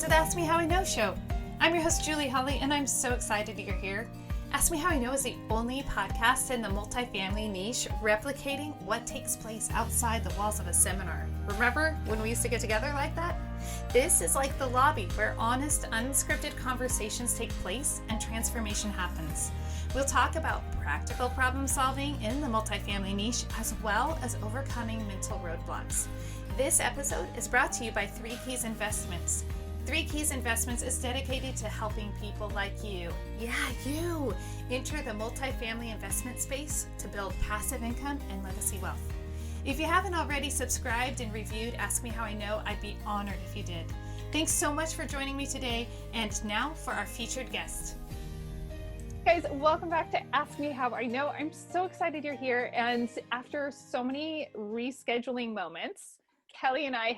to the Ask Me How I Know show. I'm your host, Julie Holly, and I'm so excited you're here. Ask Me How I Know is the only podcast in the multifamily niche replicating what takes place outside the walls of a seminar. Remember when we used to get together like that? This is like the lobby where honest, unscripted conversations take place and transformation happens. We'll talk about practical problem solving in the multifamily niche as well as overcoming mental roadblocks. This episode is brought to you by 3 Keys Investments. 3 Keys Investments is dedicated to helping people like you, you, enter the multifamily investment space to build passive income and legacy wealth. If you haven't already subscribed and reviewed Ask Me How I Know, I'd be honored if you did. Thanks so much for joining me today, and now for our featured guest. Guys, welcome back to Ask Me How I Know. I'm so excited you're here, and after so many rescheduling moments, Kelly and I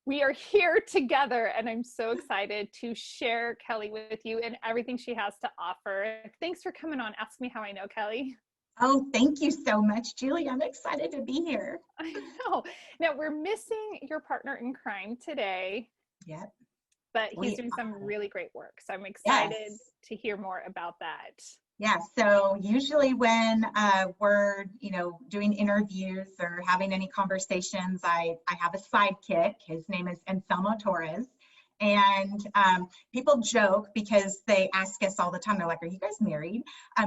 we are here together, and I'm so excited to share Kelly with you and everything she has to offer. Thanks for coming on Ask Me How I Know, Kelly. Oh, thank you so much, Julie. I'm excited to be here. I know. Now, we're missing your partner in crime today. Yep. But he's doing some really great work. So I'm excited to hear more about that. Yeah, so usually when we're, doing interviews or having any conversations, I have a sidekick. His name is Anselmo Torres. And people joke because they ask us all the time, they're like, are you guys married?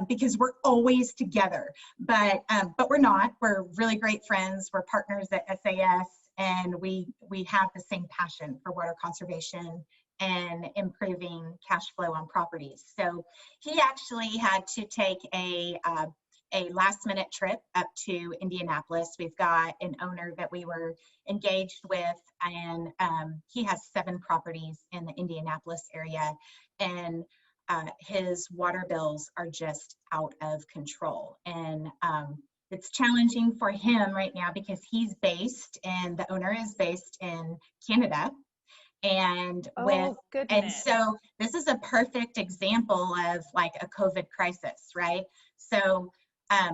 Because we're always together, but we're not. We're really great friends. We're partners at SAS, and we have the same passion for water conservation and improving cash flow on properties. So he actually had to take a last minute trip up to Indianapolis. We've got an owner that we were engaged with, and he has 7 properties in the Indianapolis area, and his water bills are just out of control. And it's challenging for him right now because the owner is based in Canada. And so this is a perfect example of like a COVID crisis, right? So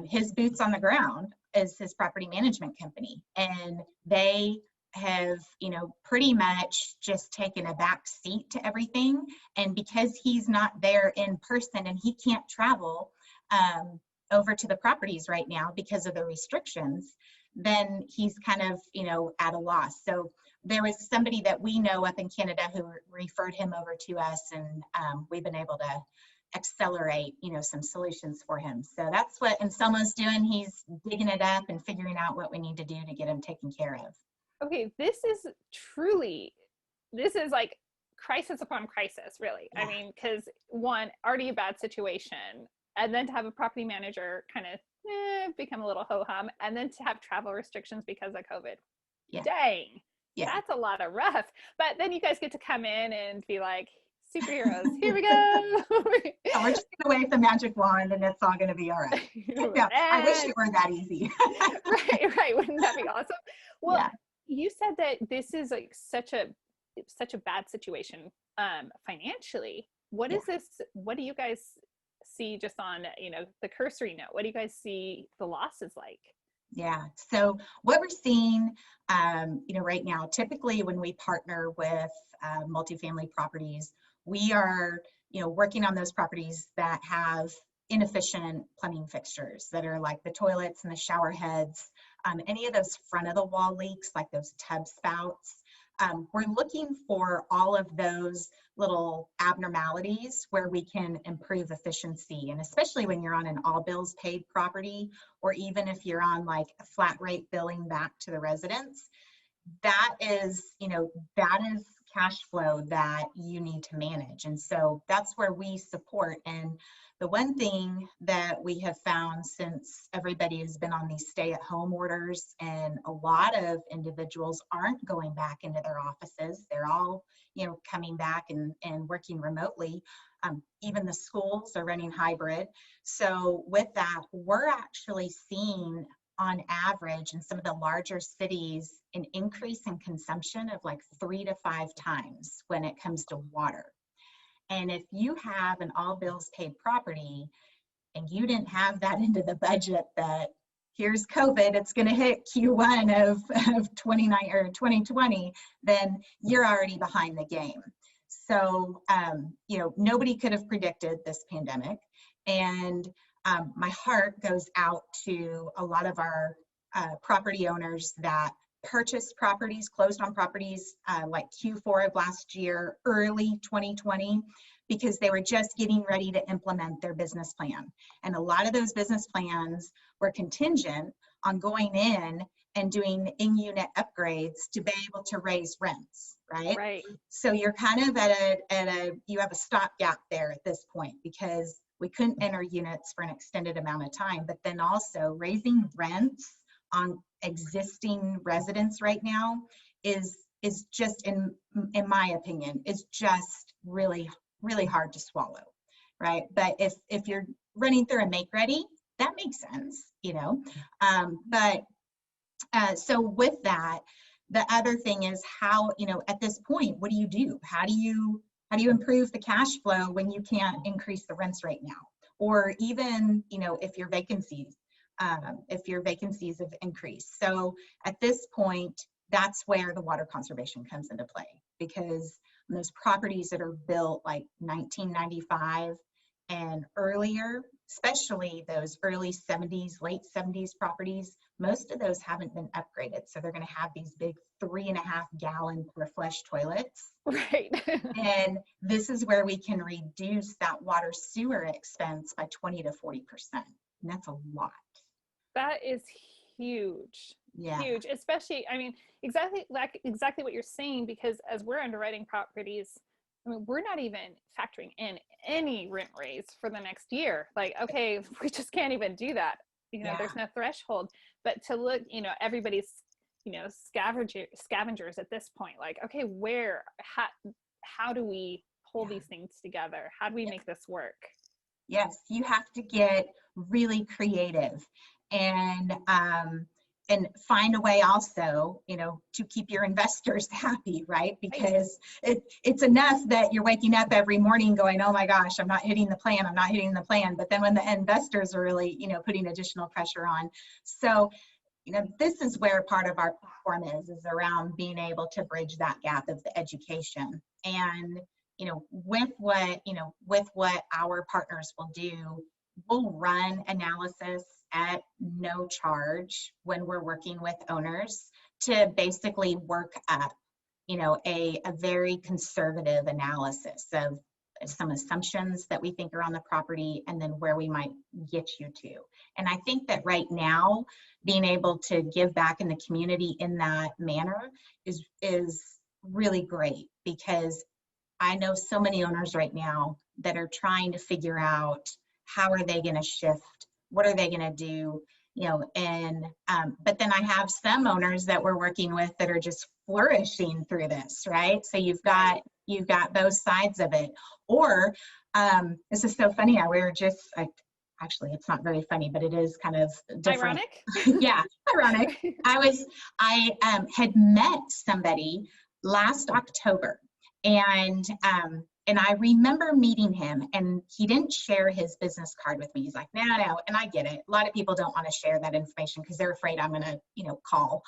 his boots on the ground is his property management company, and they have, pretty much just taken a back seat to everything. And because he's not there in person and he can't travel over to the properties right now because of the restrictions, then he's kind of, at a loss. So there was somebody that we know up in Canada who referred him over to us, and we've been able to accelerate, some solutions for him. So that's what Anselmo's doing. He's digging it up and figuring out what we need to do to get him taken care of. Okay, this is like crisis upon crisis, really. Yeah. I mean, because one, already a bad situation, and then to have a property manager kind of become a little ho-hum, and then to have travel restrictions because of COVID. Yeah. Dang. Yeah. That's a lot of rough. But then you guys get to come in and be like, superheroes, here we go. Yeah, we're just going to wave the magic wand and it's all going to be all right. Yeah, I wish it were that easy. Right. Wouldn't that be awesome? Well, yeah. You said that this is like such a bad situation financially. What is this? What do you guys see just on, the cursory note? What do you guys see the losses like? Yeah. So what we're seeing, right now, typically when we partner with multifamily properties, we are, working on those properties that have inefficient plumbing fixtures that are like the toilets and the shower heads, any of those front of the wall leaks, like those tub spouts. We're looking for all of those little abnormalities where we can improve efficiency. And especially when you're on an all bills paid property, or even if you're on like a flat rate billing back to the residents, that is cash flow that you need to manage. And so that's where we support. And the one thing that we have found since everybody has been on these stay-at-home orders, and a lot of individuals aren't going back into their offices, they're all, coming back and working remotely. Even the schools are running hybrid. So with that, we're actually seeing on average in some of the larger cities an increase in consumption of like 3 to 5 times when it comes to water. And if you have an all bills paid property and you didn't have that into the budget that here's COVID, it's going to hit Q1 of 29 or 2020, then you're already behind the game. So, you know, nobody could have predicted this pandemic. And my heart goes out to a lot of our property owners that purchased properties, closed on properties like Q4 of last year, early 2020, because they were just getting ready to implement their business plan. And a lot of those business plans were contingent on going in and doing in-unit upgrades to be able to raise rents, right? Right. So you're kind of you have a stopgap there at this point, because we couldn't enter units for an extended amount of time, but then also raising rents on existing residents right now is just, in my opinion, is just really hard to swallow, right? But if you're running through a make ready, that makes sense, you know. So with that, the other thing is how, you know, at this point, what do you do? How do you improve the cash flow when you can't increase the rents right now? Or even, you know, if your vacancies have increased. So at this point, that's where the water conservation comes into play, because those properties that are built like 1995 and earlier, especially those early 70s, late 70s properties, most of those haven't been upgraded. So they're going to have these big 3.5 gallon per flush toilets. Right. And this is where we can reduce that water sewer expense by 20 to 40%. And that's a lot. That is huge. Yeah. Huge. Especially, I mean, exactly what you're saying, because as we're underwriting properties, I mean, we're not even factoring in any rent raise for the next year. Like, okay, we just can't even do that. You know, there's no threshold. But to look, you know, everybody's, you know, scavengers at this point, like, okay, how do we pull these things together? How do we make this work? Yes, you have to get really creative and find a way also, you know, to keep your investors happy, right? Because it's enough that you're waking up every morning going, oh my gosh, I'm not hitting the plan. But then when the investors are really, you know, putting additional pressure on. So, you know, this is where part of our platform is around being able to bridge that gap of the education. And, you know, with what our partners will do, we'll run analysis at no charge when we're working with owners to basically work up, you know, a very conservative analysis of some assumptions that we think are on the property and then where we might get you to. And I think that right now, being able to give back in the community in that manner is really great, because I know so many owners right now that are trying to figure out how are they going to shift, what are they going to do, you know, and but then I have some owners that we're working with that are just flourishing through this, right? So you've got both sides of it. Or this is so funny. Actually, it's not very funny, but it is kind of different. Ironic? Yeah, ironic. I had met somebody last October, and I remember meeting him, and he didn't share his business card with me. He's like, no, and I get it. A lot of people don't want to share that information because they're afraid I'm going to, you know, call.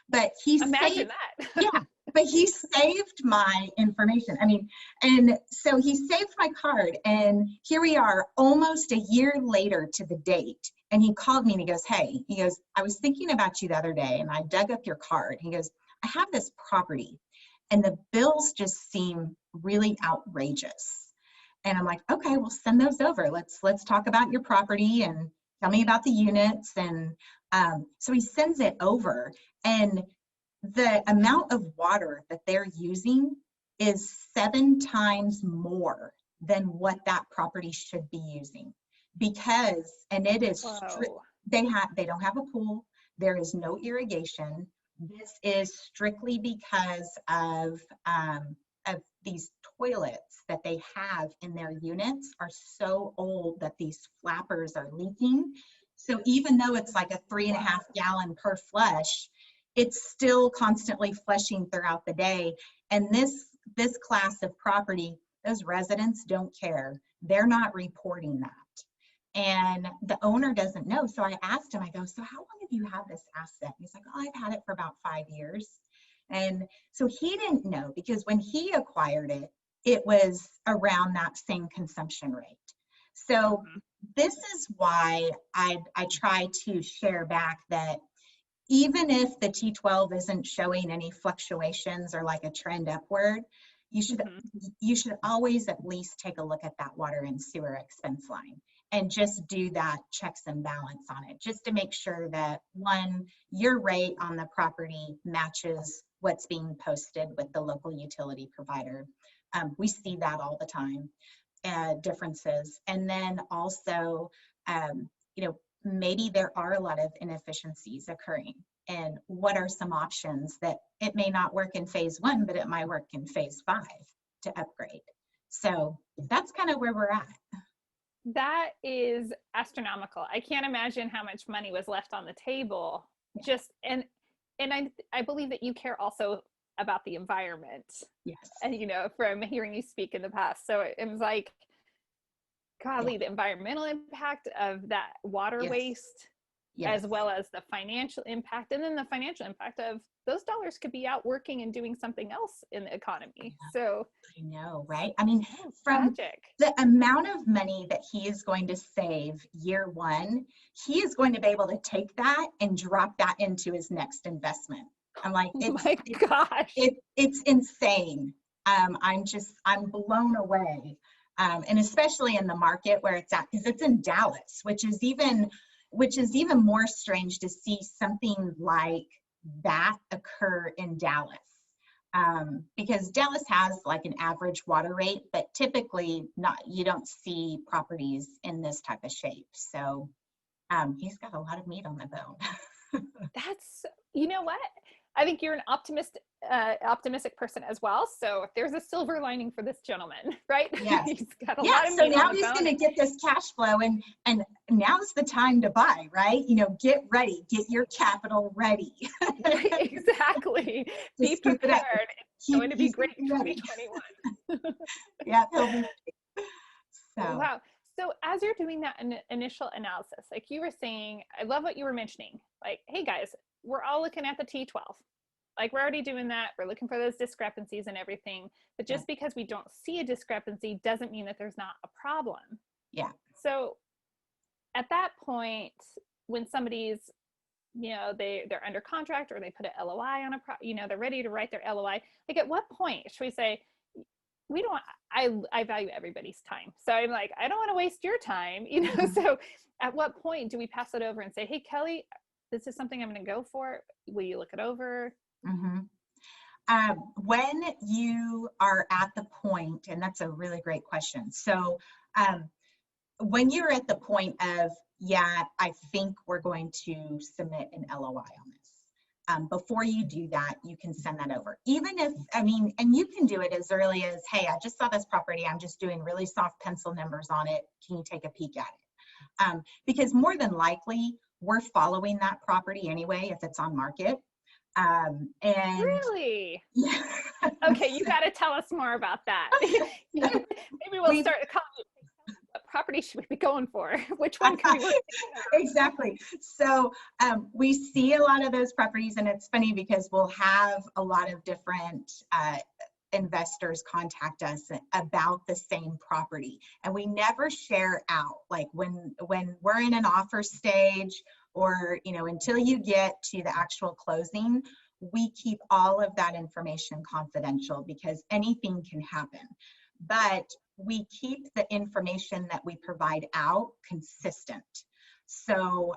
But he Imagine saved, that. yeah, but he saved my information. I mean, and so he saved my card, and here we are almost a year later to the date. And he called me and he goes, hey, I was thinking about you the other day, and I dug up your card. He goes, I have this property, and the bills just seem really outrageous. And I'm like, okay, we'll send those over. Let's talk about your property and tell me about the units. And so he sends it over, and the amount of water that they're using is 7 times more than what that property should be using, because, and it is, they don't have a pool. There is no irrigation. This is strictly because of these toilets that they have in their units are so old that these flappers are leaking. So even though it's like a 3.5 gallon per flush, it's still constantly flushing throughout the day. And this class of property, those residents don't care. They're not reporting that. And the owner doesn't know. So I asked him, I go, so how long have you had this asset? He's like, oh, I've had it for about 5 years. And so he didn't know, because when he acquired it, it was around that same consumption rate. So this is why I try to share back that even if the T12 isn't showing any fluctuations or like a trend upward, you should always at least take a look at that water and sewer expense line and just do that checks and balance on it, just to make sure that, one, your rate on the property matches what's being posted with the local utility provider. We see that all the time, differences. And then also, you know, maybe there are a lot of inefficiencies occurring, and what are some options that it may not work in phase 1, but it might work in phase 5 to upgrade. So that's kind of where we're at. That is astronomical. I can't imagine how much money was left on the table. Just and I believe that you care also about the environment. Yes. And you know, from hearing you speak in the past. So it was like, golly, the environmental impact of that water waste, as well as the financial impact, and then the financial impact of those dollars could be out working and doing something else in the economy. So I know, right? I mean, from tragic. The amount of money that he is going to save year 1, he is going to be able to take that and drop that into his next investment. I'm like, it's insane. I'm blown away. And especially in the market where it's at, because it's in Dallas, which is even more strange to see something like that occur in Dallas. Because Dallas has like an average water rate, but typically you don't see properties in this type of shape. So he's got a lot of meat on the bone. That's, you know what? I think you're an optimistic person as well. So if there's a silver lining for this gentleman, right? Yes. He's got a lot of so meat now on the he's bone. going to get this cash flow, and now's the time to buy, right? You know, get ready, get your capital ready. Exactly. Be prepared. It's going to be great in 2021. Yeah, he'll be ready. So. Wow. So as you're doing that initial analysis, like you were saying, I love what you were mentioning. Like, hey guys, we're all looking at the T12. Like, we're already doing that. We're looking for those discrepancies and everything. But just because we don't see a discrepancy doesn't mean that there's not a problem. Yeah. So at that point, when somebody's, you know, they're under contract, or they put an LOI on they're ready to write their LOI. Like, at what point should we say, I value everybody's time. So I'm like, I don't want to waste your time, you know? So at what point do we pass it over and say, hey, Kelly, this is something I'm going to go for. Will you look it over? When you are at the point, and that's a really great question. So when you're at the point of, yeah, I think we're going to submit an LOI on this. Before you do that, you can send that over. Even if, and you can do it as early as, hey, I just saw this property. I'm just doing really soft pencil numbers on it. Can you take a peek at it? Because more than likely, we're following that property anyway if it's on market. And really? Yeah. Okay, you got to tell us more about that. Maybe we'll start a comment. What property should we be going for? Which one can we work together? Exactly. So we see a lot of those properties, and it's funny because we'll have a lot of different investors contact us about the same property, and we never share out, like when we're in an offer stage, or until you get to the actual closing, we keep all of that information confidential because anything can happen. But we keep the information that we provide out consistent. So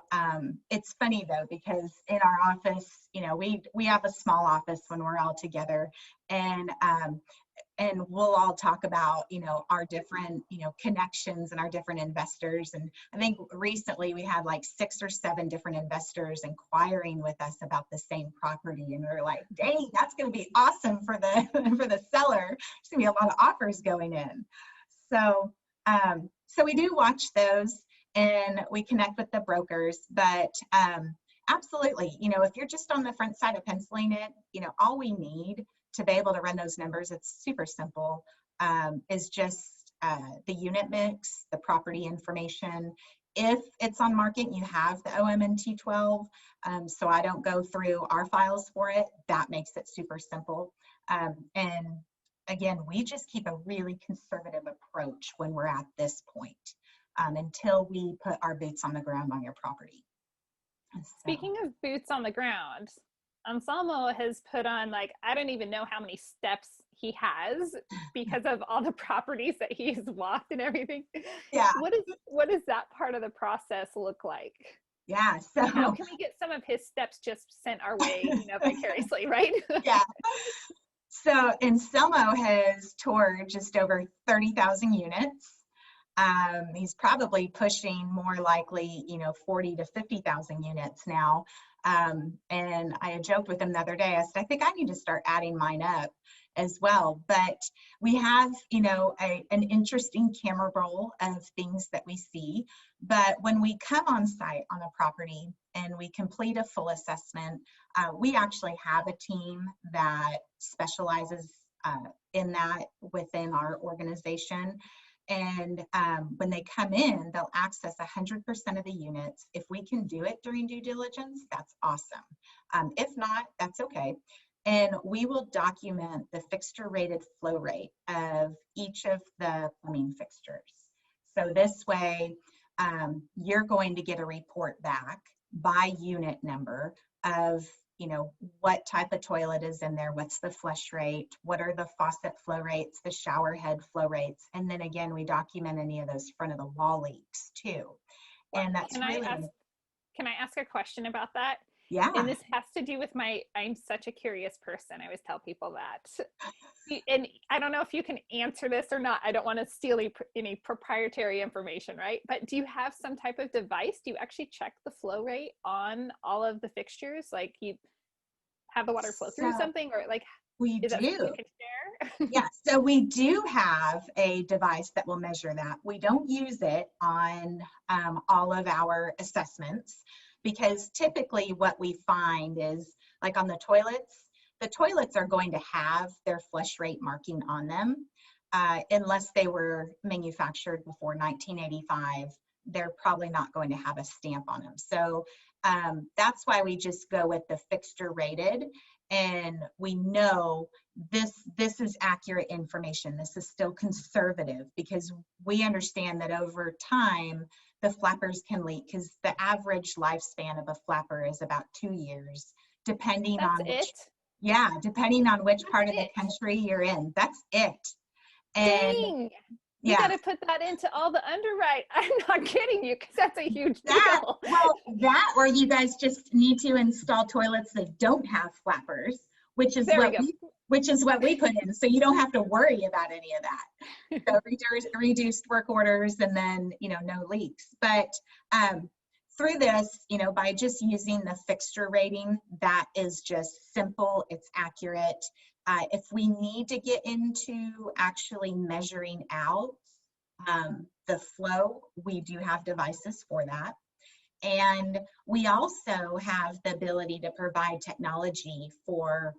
it's funny though, because in our office, we have a small office when we're all together, and we'll all talk about, our different, connections and our different investors. And I think recently we had like 6 or 7 different investors inquiring with us about the same property. And we were like, dang, that's going to be awesome for the, for the seller. There's going to be a lot of offers going in. So, so we do watch those, and we connect with the brokers, but absolutely, if you're just on the front side of penciling it, all we need to be able to run those numbers, it's super simple, is just the unit mix, the property information, If it's on market, you have the OMNT 12, so I don't go through our files for it. That makes it super simple. And again, we just keep a really conservative approach when we're at this point, until we put our boots on the ground on your property. Speaking of boots on the ground, Anselmo has put on, like, I don't even know how many steps he has because of all the properties that he's walked and everything. Yeah. What does that part of the process look like? Yeah. So how can we get some of his steps just sent our way, vicariously, right? Yeah. So Anselmo has toured just over 30,000 units. He's probably pushing more likely, 40 to 50,000 units now. And I had joked with him the other day. I said, I think I need to start adding mine up as well. But we have, an interesting camera roll of things that we see. But when we come on site on a property and we complete a full assessment, we actually have a team that specializes in that within our organization. And when they come in, they'll access 100% of the units. If we can do it during due diligence, that's awesome. If not, that's okay. And we will document the fixture rated flow rate of each of the plumbing fixtures. So this way, you're going to get a report back by unit number of what type of toilet is in there, what's the flush rate, what are the faucet flow rates, the shower head flow rates, and then again we document any of those front of the wall leaks too. And that's can I ask a question about that? Yeah. And this has to do with I'm such a curious person. I always tell people that. And I don't know if you can answer this or not. I don't want to steal any proprietary information, right? But do you have some type of device? Do you actually check the flow rate on all of the fixtures? Like, you have the water flow through something, or like, we is that do. something you can share? Yeah, so we do have a device that will measure that. We don't use it on all of our assessments, because typically what we find is, like on the toilets are going to have their flush rate marking on them. Unless they were manufactured before 1985, they're probably not going to have a stamp on them. So that's why we just go with the fixture rated, and we know this is accurate information. This is still conservative, because we understand that over time the flappers can leak, because the average lifespan of a flapper is about 2 years, depending on which part of the country you're in. That's it. And dang, you got to put that into all the underwrite. I'm not kidding you, because that's a huge deal. Well, that, or you guys just need to install toilets that don't have flappers, which is what we put in, so you don't have to worry about any of that. So reduced work orders, and then no leaks. But through this, by just using the fixture rating, that is just simple, it's accurate. If we need to get into actually measuring out the flow, we do have devices for that. And we also have the ability to provide technology for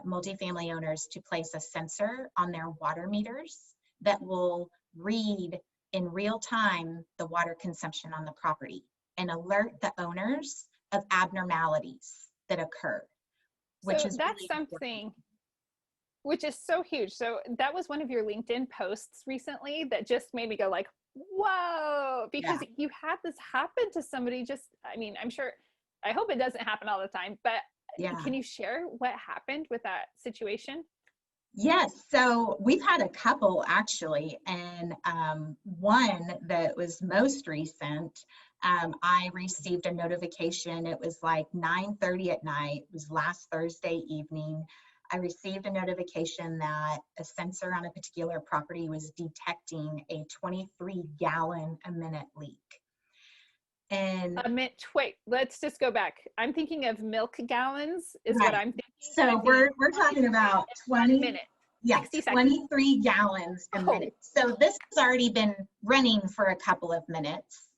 multifamily owners to place a sensor on their water meters that will read in real time the water consumption on the property and alert the owners of abnormalities that occur. That's really something which is so huge. So that was one of your LinkedIn posts recently that just made me go like, whoa, because you had this happen to somebody. I hope it doesn't happen all the time, but can you share what happened with that situation? Yes, so we've had a couple actually, and one that was most recent, I received a notification. It was like 9:30 at night. It was last Thursday evening. I received a notification that a sensor on a particular property was detecting a 23-gallon a minute leak. And wait, let's just go back. I'm thinking of milk gallons is what I'm thinking. So we're talking about 20 minutes. Yeah, 23 gallons a minute. So this has already been running for a couple of minutes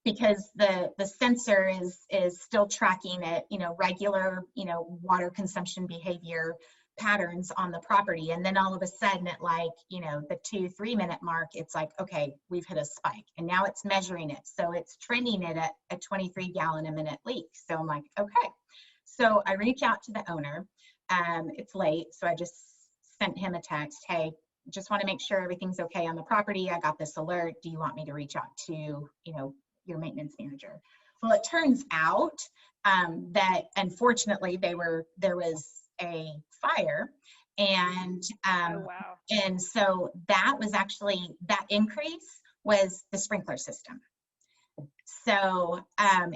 because the sensor is still tracking it, regular, water consumption behavior patterns on the property. And then all of a sudden at like, the 2-3 minute mark, it's like, okay, we've hit a spike, and now it's measuring it. So it's trending it at a 23 gallon a minute leak. So I'm like, okay. So I reach out to the owner. It's late. So I just sent him a text. Hey, just want to make sure everything's okay on the property. I got this alert. Do you want me to reach out to, your maintenance manager? Well, it turns out that unfortunately there was a fire, and Oh, wow. and so that was actually, that increase was the sprinkler system. So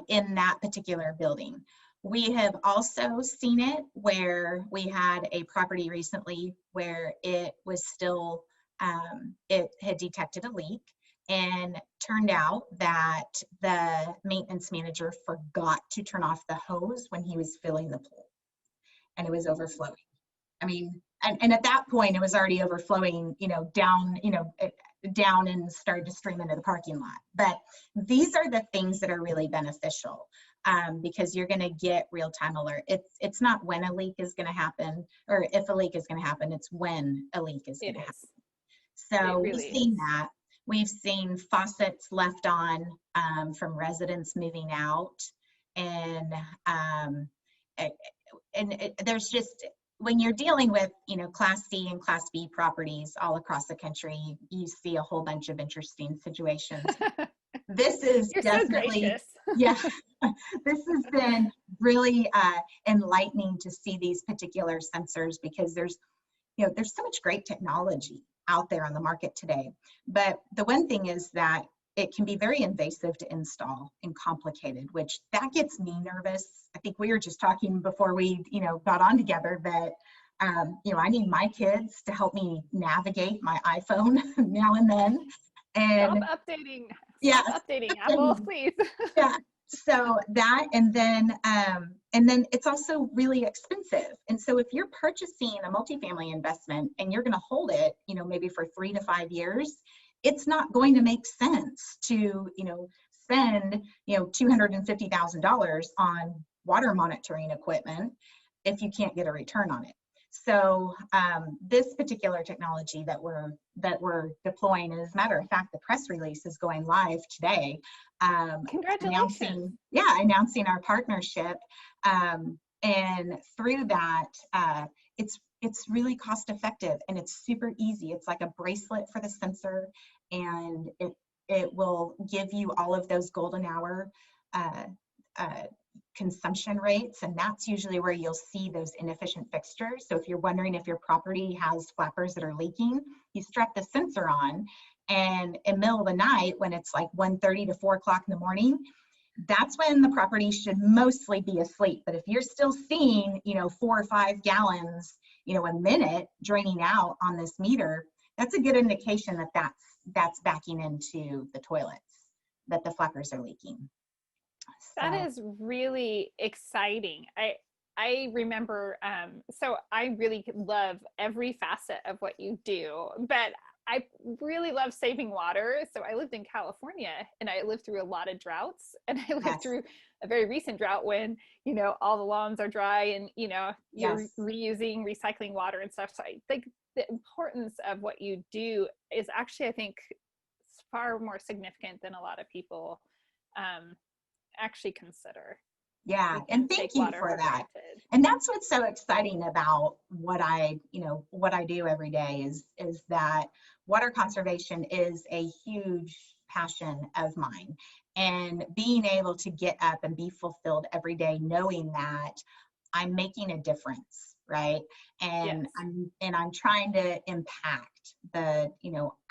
in that particular building, we have also seen it where we had a property recently where it was still, it had detected a leak, and turned out that the maintenance manager forgot to turn off the hose when he was filling the pool, and it was overflowing. I mean, and at that point it was already overflowing, down and started to stream into the parking lot. But these are the things that are really beneficial, because you're going to get real-time alert. It's not when a leak is going to happen, or if a leak is going to happen, it's when a leak is going to happen. So really we've seen that. We've seen faucets left on from residents moving out, and there's just, when you're dealing with, Class C and Class B properties all across the country, you see a whole bunch of interesting situations. This is You're definitely, so gracious. yeah, this has been really enlightening to see these particular sensors, because there's so much great technology out there on the market today. But the one thing is that it can be very invasive to install and complicated, which that gets me nervous. I think we were just talking before we, got on together that, I need my kids to help me navigate my iPhone now and then. And Stop updating. yeah, Stop updating, Apple, please. yeah. So that, and then it's also really expensive. And so if you're purchasing a multifamily investment and you're going to hold it, maybe for 3 to 5 years, it's not going to make sense to, spend, $250,000 on water monitoring equipment if you can't get a return on it. So this particular technology that we're deploying, and as a matter of fact, the press release is going live today. Congratulations. Announcing our partnership, and through that, it's really cost effective, and it's super easy. It's like a bracelet for the sensor, and it will give you all of those golden hour consumption rates, and that's usually where you'll see those inefficient fixtures. So if you're wondering if your property has flappers that are leaking, you strap the sensor on, and in the middle of the night, when it's like 1:30 to 4 o'clock in the morning, that's when the property should mostly be asleep. But if you're still seeing, 4 or 5 gallons, a minute draining out on this meter, that's a good indication that that's backing into the toilets, that the flappers are leaking. That is really exciting. I remember, so I really love every facet of what you do, but I really love saving water. So I lived in California, and I lived through a lot of droughts, and I lived through a very recent drought when, all the lawns are dry, and, you're reusing, recycling water and stuff. So I think the importance of what you do is actually, I think, far more significant than a lot of people actually consider. Yeah, and thank you for that. And that's what's so exciting about what I do every day is that water conservation is a huge passion of mine. And being able to get up and be fulfilled every day knowing that I'm making a difference, right? And I'm trying to impact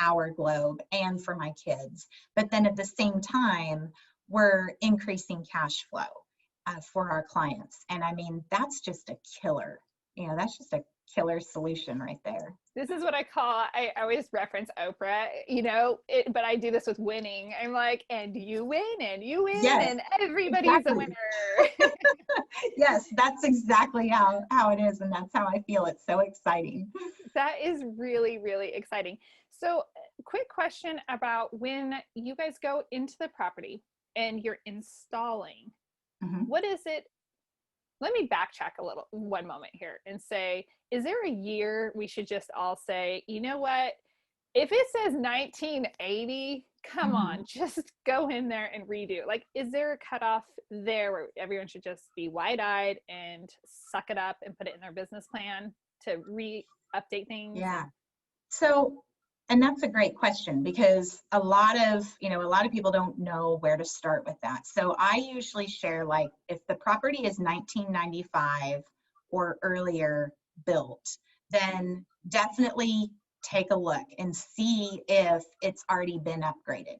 our globe and for my kids. But then at the same time, we're increasing cash flow for our clients. And I mean, that's just a killer, that's just a killer solution right there. This is what I always reference Oprah, but I do this with winning. I'm like, and you win, and and everybody's a winner. Yes, that's exactly how it is. And that's how I feel. It's so exciting. That is really, really exciting. So quick question about when you guys go into the property and you're installing, what is it let me backtrack one moment here and say, is there a year we should just all say, you know what? If it says 1980, come on, just go in there and redo. Like, is there a cutoff there where everyone should just be wide-eyed and suck it up and put it in their business plan to update things? Yeah. So, and that's a great question, because a lot of people don't know where to start with that. So I usually share, like, if the property is 1995 or earlier built, then definitely take a look and see if it's already been upgraded.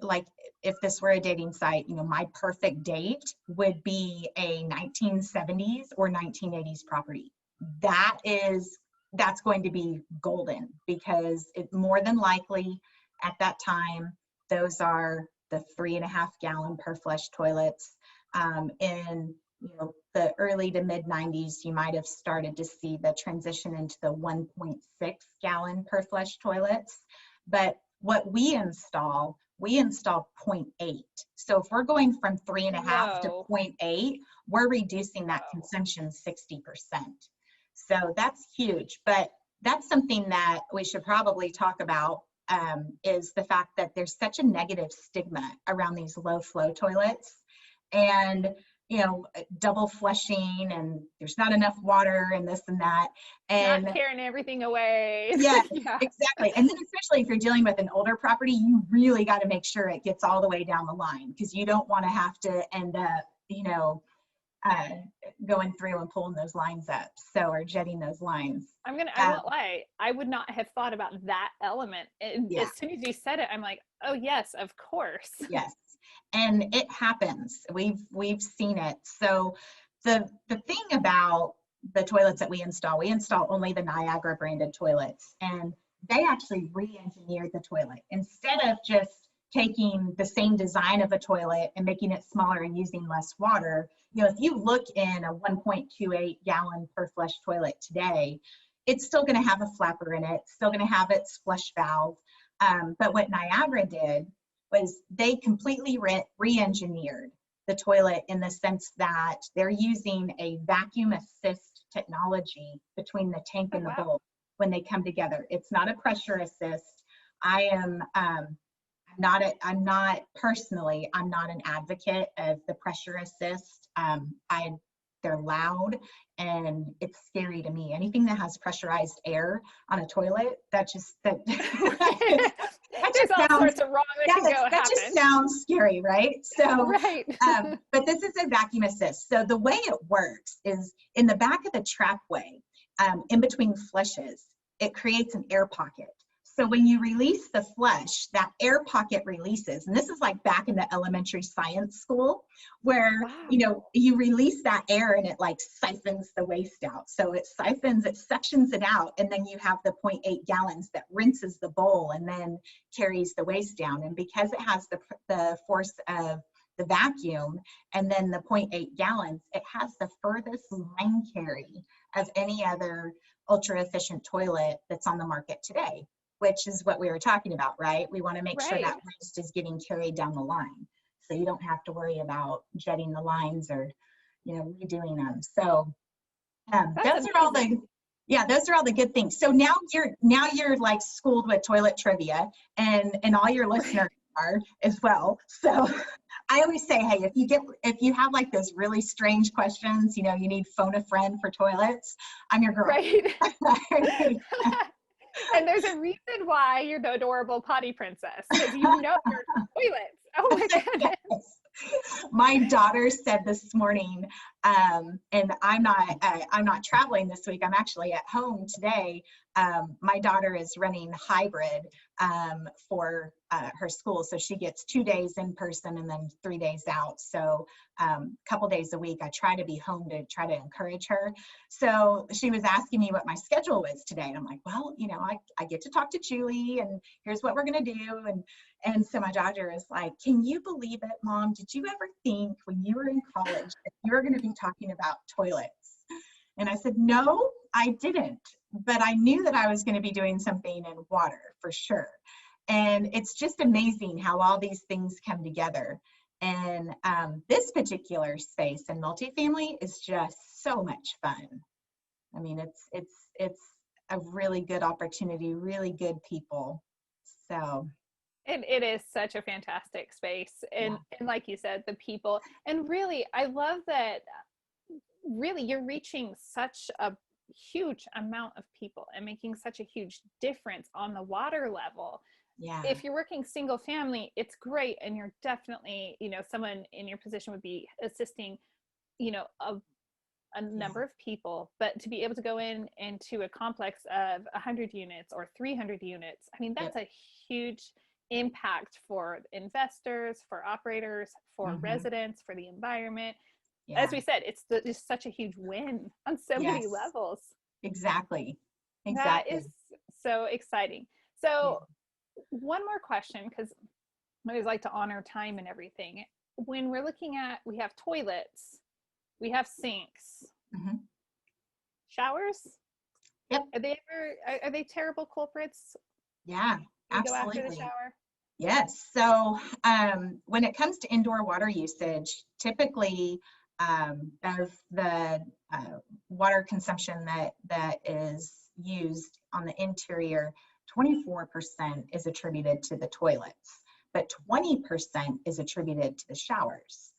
Like, if this were a dating site, my perfect date would be a 1970s or 1980s property. That's going to be golden, because it more than likely at that time, those are the 3.5 gallon per flush toilets. In the early to mid 90s, you might have started to see the transition into the 1.6 gallon per flush toilets. But what we install 0.8. So if we're going from 3.5 to 0.8, we're reducing that consumption 60%. So that's huge. But that's something that we should probably talk about, is the fact that there's such a negative stigma around these low flow toilets, and double flushing, and there's not enough water, and this and that, and not carrying everything away. Yeah, exactly. And then especially if you're dealing with an older property, you really got to make sure it gets all the way down the line, because you don't want to have to end up going through and pulling those lines up, or jetting those lines. I won't lie, I would not have thought about that element. As soon as you said it, I'm like, oh yes, of course. Yes. And it happens. We've seen it. So the thing about the toilets that we install only the Niagara branded toilets, and they actually re-engineered the toilet. Instead of just taking the same design of a toilet and making it smaller and using less water, if you look in a 1.28 gallon per flush toilet today, it's still going to have a flapper in it, still going to have its flush valve. But what Niagara did was they completely re-engineered the toilet, in the sense that they're using a vacuum assist technology between the tank and the bowl when they come together. It's not a pressure assist. I'm not an advocate of the pressure assist. They're loud and it's scary to me. Anything that has pressurized air on a toilet, that just There's all sorts of wrong that just sounds scary, right? So, right. But this is a vacuum assist. So the way it works is, in the back of the trapway, in between flushes, it creates an air pocket. So when you release the flush, that air pocket releases. And this is like back in the elementary science school, where, you release that air and it like siphons the waste out. So it suctions it out. And then you have the 0.8 gallons that rinses the bowl and then carries the waste down. And because it has the force of the vacuum and then the 0.8 gallons, it has the furthest line carry of any other ultra efficient toilet that's on the market today, which is what we were talking about, right? We want to make sure that waste is getting carried down the line, so you don't have to worry about jetting the lines or, redoing them. So those are all the good things. So now you're like schooled with toilet trivia, and all your listeners are as well. So I always say, hey, if you have like those really strange questions, you need phone a friend for toilets, I'm your girl. Right. And there's a reason why you're the adorable Potty Princess, because your toilets. Oh my goodness. My daughter said this morning, and I'm not traveling this week. I'm actually at home today. My daughter is running hybrid for her school, so she gets 2 days in person and then 3 days out. So a couple days a week, I try to be home to try to encourage her. So she was asking me what my schedule was today, and I'm like, well, I get to talk to Julie, and here's what we're gonna do. And so my daughter is like, can you believe it, Mom? Did you ever think when you were in college that you were going to be talking about toilets? And I said, no, I didn't. But I knew that I was going to be doing something in water for sure. And it's just amazing how all these things come together. And this particular space in multifamily is just so much fun. I mean, it's a really good opportunity, really good people. So it is such a fantastic space. And like you said, the people, and really, I love that really you're reaching such a huge amount of people and making such a huge difference on the water level. yeah. If you're working single family, it's great. And you're definitely, someone in your position would be assisting, a number of people, but to be able to go into a complex of 100 units or 300 units, I mean, that's a huge impact for investors, for operators, for residents, for the environment. As we said, it's just such a huge win on so many levels. Exactly. That is so exciting. So one more question, because I always like to honor time and everything. When we're looking at, we have toilets, we have sinks, showers. Yep. Are they terrible culprits? Yeah, absolutely. Go after the shower? Yes. So when it comes to indoor water usage, typically of the water consumption that is used on the interior, 24% is attributed to the toilets, but 20% is attributed to the showers.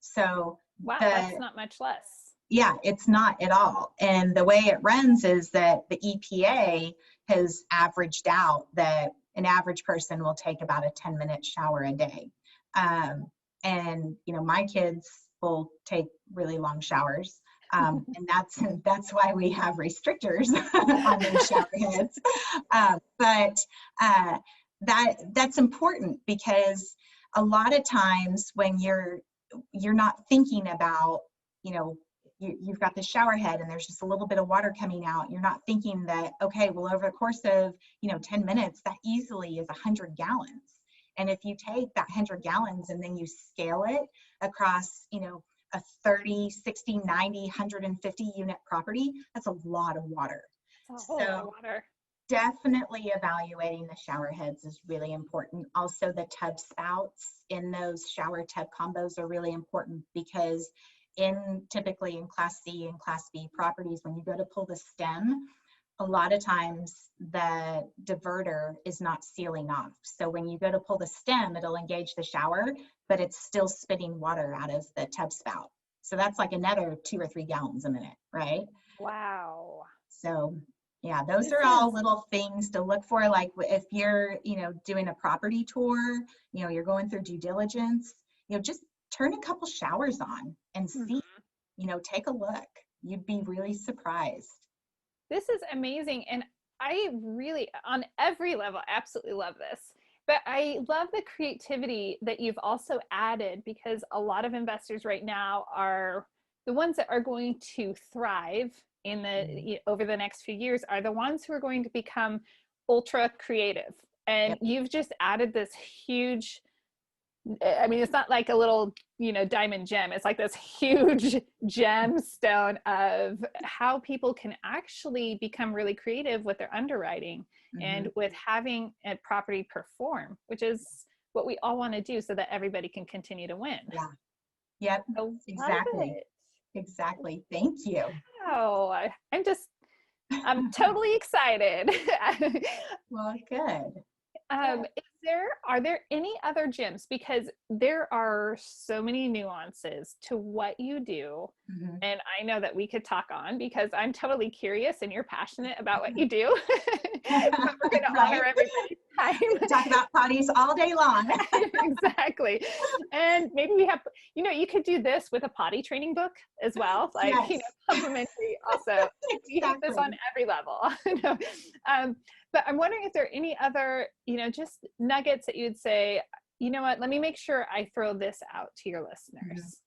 So wow, that's not much less. Yeah, it's not at all. And the way it runs is that the EPA has averaged out that an average person will take about a 10-minute shower a day. And my kids will take really long showers. And that's why we have restrictors on those shower heads. But that's important, because a lot of times when you're not thinking about, you've got the shower head and there's just a little bit of water coming out. You're not thinking that, okay, well, over the course of, 10 minutes, that easily is 100 gallons. And if you take that 100 gallons and then you scale it across, a 30, 60, 90, 150 unit property, that's a lot of water. That's a whole lot of water. Definitely evaluating the shower heads is really important. Also, the tub spouts in those shower tub combos are really important, because typically in Class C and Class B properties, when you go to pull the stem, a lot of times the diverter is not sealing off. So when you go to pull the stem, it'll engage the shower, but it's still spitting water out of the tub spout. So that's like another 2 or 3 gallons a minute, right? Wow. So yeah, those are all little things to look for. Like if you're, doing a property tour, you're going through due diligence, just turn a couple showers on and see, take a look. You'd be really surprised. This is amazing. And I really, on every level, absolutely love this. But I love the creativity that you've also added, because a lot of investors right now are the ones that are going to thrive in the over the next few years are the ones who are going to become ultra creative. And you've just added this huge, I mean, it's not like a little, diamond gem. It's like this huge gemstone of how people can actually become really creative with their underwriting and with having a property perform, which is what we all want to do so that everybody can continue to win. Yeah. Yep. So exactly. Exactly. Thank you. Oh, I'm totally excited. Well, good. Are there any other gems? Because there are so many nuances to what you do. And I know that we could talk on, because I'm totally curious and you're passionate about what you do. But we're going to honor everybody's time. We can talk about potties all day long. Exactly. And maybe we have, you could do this with a potty training book as well. Like, complimentary also. You have this on every level. But I'm wondering if there are any other, just nuggets that you'd say, you know what, let me make sure I throw this out to your listeners.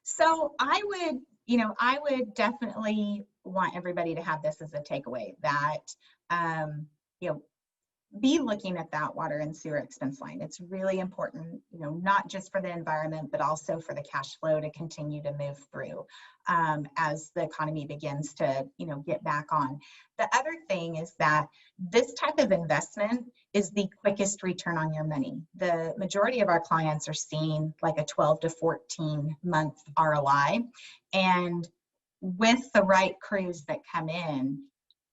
So I would definitely want everybody to have this as a takeaway, that, be looking at that water and sewer expense line. It's really important, not just for the environment, but also for the cash flow to continue to move through as the economy begins to, get back on. The other thing is that this type of investment is the quickest return on your money. The majority of our clients are seeing like a 12 to 14 month ROI. And with the right crews that come in,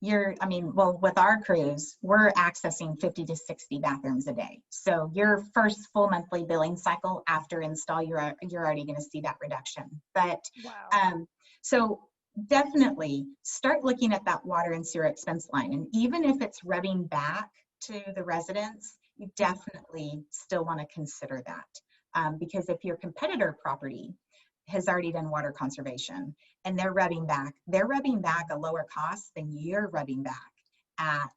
with our crews, we're accessing 50 to 60 bathrooms a day. So your first full monthly billing cycle after install, you're already going to see that reduction. But wow. So definitely start looking at that water and sewer expense line. And even if it's rubbing back to the residents, you definitely still want to consider that. Because if your competitor property has already done water conservation and they're rubbing back a lower cost than you're rubbing back at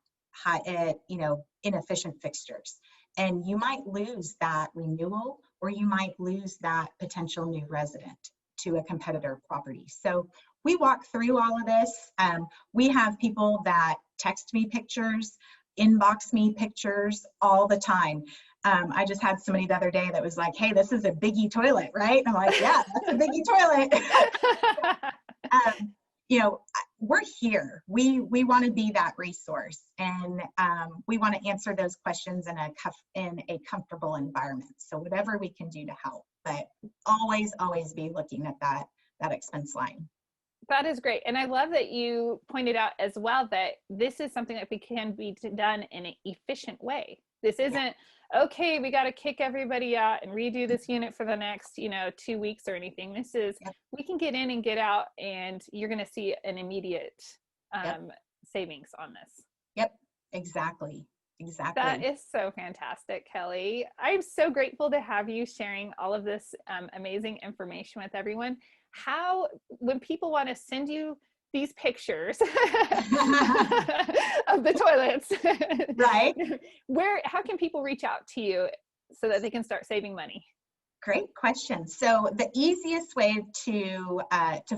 inefficient fixtures. And you might lose that renewal, or you might lose that potential new resident to a competitor property. So we walk through all of this. We have people that text me pictures, inbox me pictures all the time. I just had somebody the other day that was like, hey, this is a biggie toilet, right? And I'm like, yeah, that's a biggie toilet. We're here. We want to be that resource, and we want to answer those questions in a comfortable environment. So whatever we can do to help, but always be looking at that expense line. That is great. And I love that you pointed out as well that this is something that can be done in an efficient way. This isn't, okay, we got to kick everybody out and redo this unit for the next, 2 weeks or anything. This is, we can get in and get out, and you're going to see an immediate savings on this. Yep, exactly. That is so fantastic, Kelly. I'm so grateful to have you sharing all of this amazing information with everyone. When people want to send you these pictures of the toilets, right? How can people reach out to you so that they can start saving money? Great question. So the easiest way to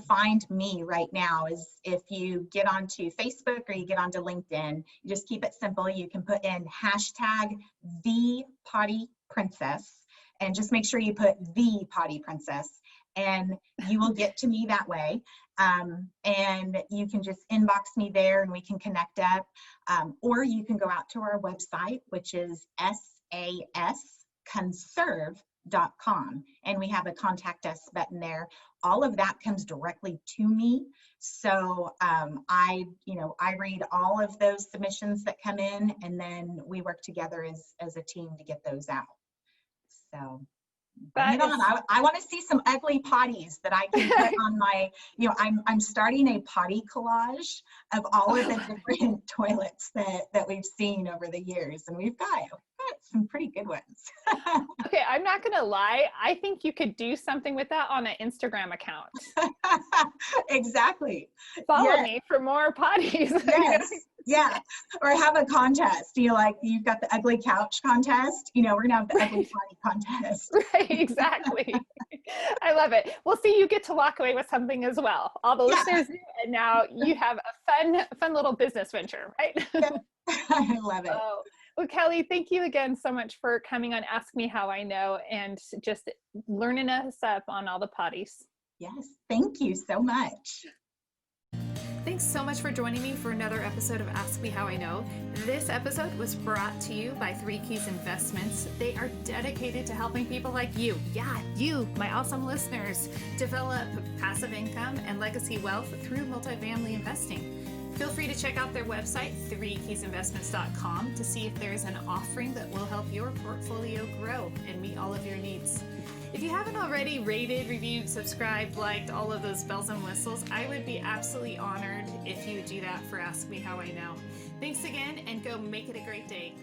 find me right now is if you get onto Facebook or you get onto LinkedIn. You just keep it simple. You can put in hashtag the Potty Princess, and just make sure you put the Potty Princess, and you will get to me that way. And you can just inbox me there and we can connect up. Or you can go out to our website, which is SAS Conserve.com, and we have a contact us button there. All of that comes directly to me. So I read all of those submissions that come in, and then we work together as a team to get those out. So bring it on. I want to see some ugly potties that I can put on my, I'm starting a potty collage of all of the different toilets that we've seen over the years, and we've got some pretty good ones. Okay, I'm not gonna lie, I think you could do something with that on an Instagram account. Exactly. Follow me for more potties. Yes. Yeah, or have a contest. You've got the ugly couch contest. We're gonna have the ugly potty contest. Right, exactly. I love it. Well, see, you get to walk away with something as well. All the listeners do, and now you have a fun little business venture, right? I love it. Well, Kelly, thank you again so much for coming on Ask Me How I Know and just learning us up on all the potties. Yes, thank you so much. Thanks so much for joining me for another episode of Ask Me How I Know. This episode was brought to you by 3 Keys Investments. They are dedicated to helping people like you, you, my awesome listeners, develop passive income and legacy wealth through multifamily investing. Feel free to check out their website, 3keysinvestments.com, to see if there's an offering that will help your portfolio grow and meet all of your needs. If you haven't already rated, reviewed, subscribed, liked, all of those bells and whistles, I would be absolutely honored if you would do that for Ask Me How I Know. Thanks again, and go make it a great day.